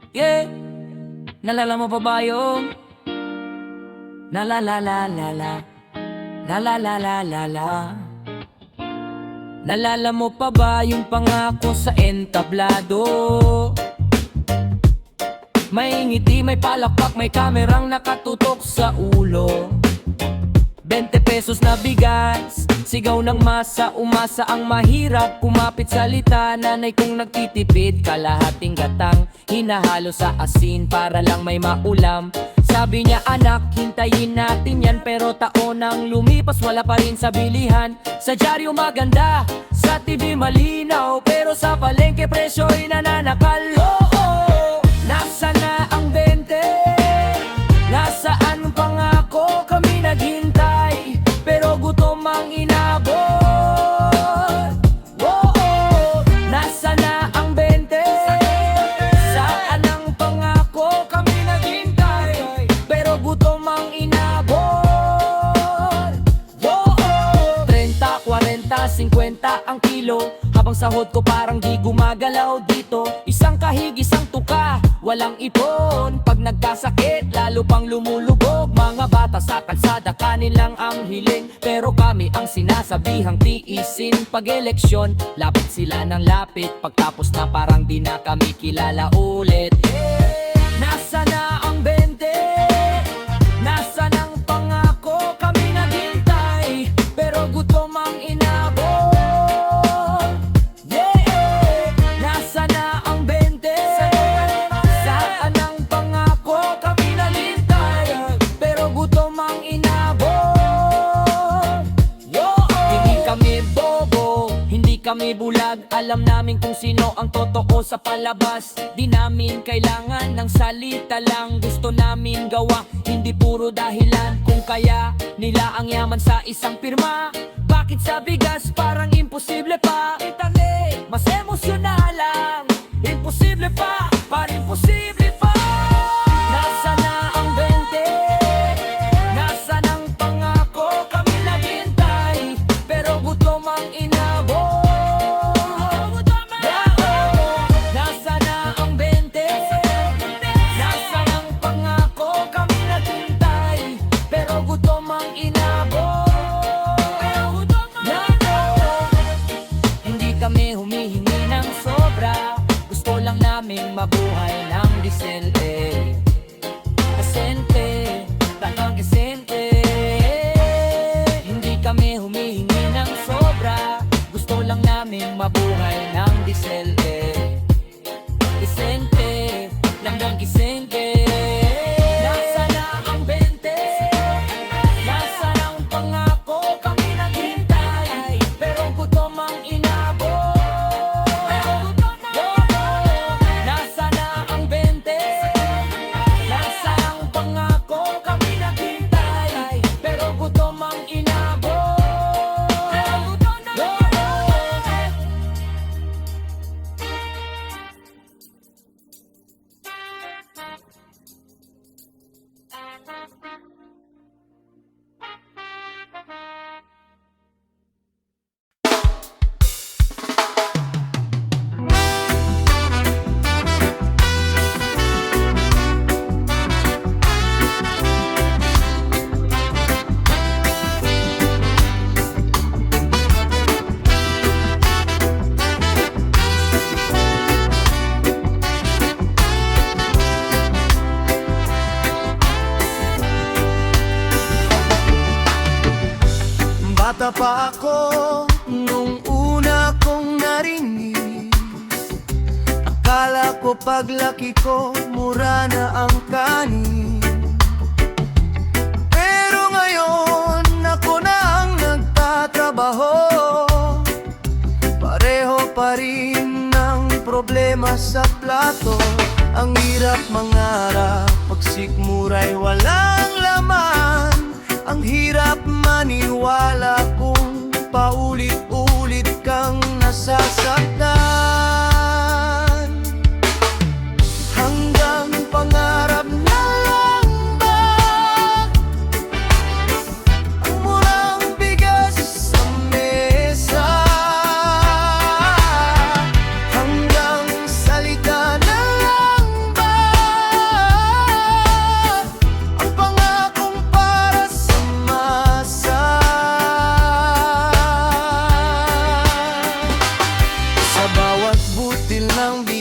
Yeah, nalala mo pa ba yung la la la la la la la la la la la la. Nalala mo pa ba yung pangako sa entablado? May ngiti, may palakpak, may kamerang nakatutok sa ulo. 20 pesos na bigas, sigaw ng masa, umasa ang mahirap. Kumapit salita, nanay kong nagtitipid. Kalahating gatang, hinahalo sa asin para lang may maulam. Sabi niya, anak, hintayin natin yan. Pero taon ang lumipas, wala pa rin sa bilihan. Sa dyaryo maganda, sa TV malinaw, pero sa palengke presyo'y nananakal. Nasa na ang 20? Nasaan ang pangako? Kami naghintay, pero gutom ang inabot. Nasa na ang 20? Saan ang pangako? Kami naghintay, pero gutom ang inabot. 30, 40, 50 ang kilo, habang sahod ko parang di gumagalaw dito. Isang kahig, isang tuka, walang ipon. Pag nagkasakit, lalo pang lumulubog. Mga bata sa kalsada, kanilang ang hiling, pero kami ang sinasabihang tiisin. Pag eleksyon, lapit sila ng lapit. Pagtapos na parang di na kami kilala ulit. Nasa na ang 20? Nasa ng pangako? Kami naghintay, pero gutom ang inabot. Nasa na ang 20? Saan ang pangako? Kami naghintay, pero gutom ang inabot. Hindi kami bobo, hindi kami bulag. Alam namin kung sino ang totoo sa palabas. Di namin kailangan ng salita lang, gusto namin gawa, hindi puro dahilan. Kung kaya nila ang yaman sa isang pirma, bakit sa bigas parang imposible pa? Itali, mas emosyonal lang, imposible pa, parang imposible pa. Nasa na ang 20? Nasa ng pangako? Kami naghintay, pero gutom ang inabot. Nasa na ang 20? Nasa ng pangako? Kami naghintay, pero gutom ang inabot. Hindi kami humihingi ng sobra, gusto lang namin mabuhay ng disente. Asente, talagang esente. Hindi kami humihingi ng sobra, gusto lang namin mabuhay ng disente. Isente, langgang isente. Nasa na ang 20? Nasa ang pangako? Kami naghintay, pero gutom ang inabot. Nasa na ang 20? Nasa ang pangako? Kami naghintay, pero gutom ang inabot. Bata pa ako nung una kong narinig, akala ko paglaki ko mura na ang kanin. Pero ngayon ako na ang nagtatrabaho, pareho pa rin ang problema sa plato. Ang hirap mangarap, pagsikmura'y walang laman. Ang hirap maniwala kung paulit-ulit kang nasasaktan. Hanggang pangarap na lang ba ang murang bigas sa mesa? Hanggang salita na lang ba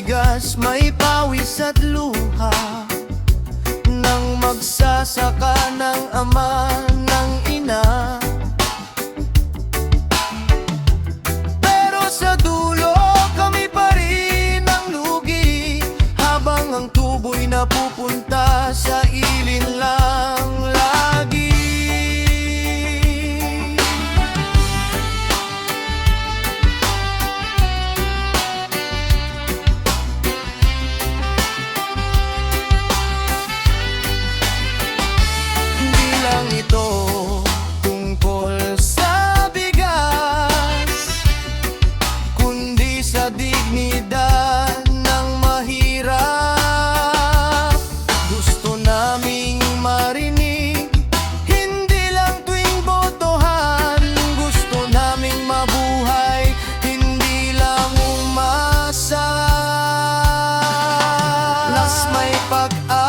bigas, may pawis at luha ng magsasaka ng ama ng ina. Pero sa dulo kami pa rin ang lugi, habang ang tubo'y napupunta sa ilin lang lagi. Hindi lang ito tungkol sa bigas, kundi sa dignidad ng mahirap. Gusto naming marinig, hindi lang tuwing botohan. Gusto naming mabuhay, hindi lang umasa. Mas may pag-asa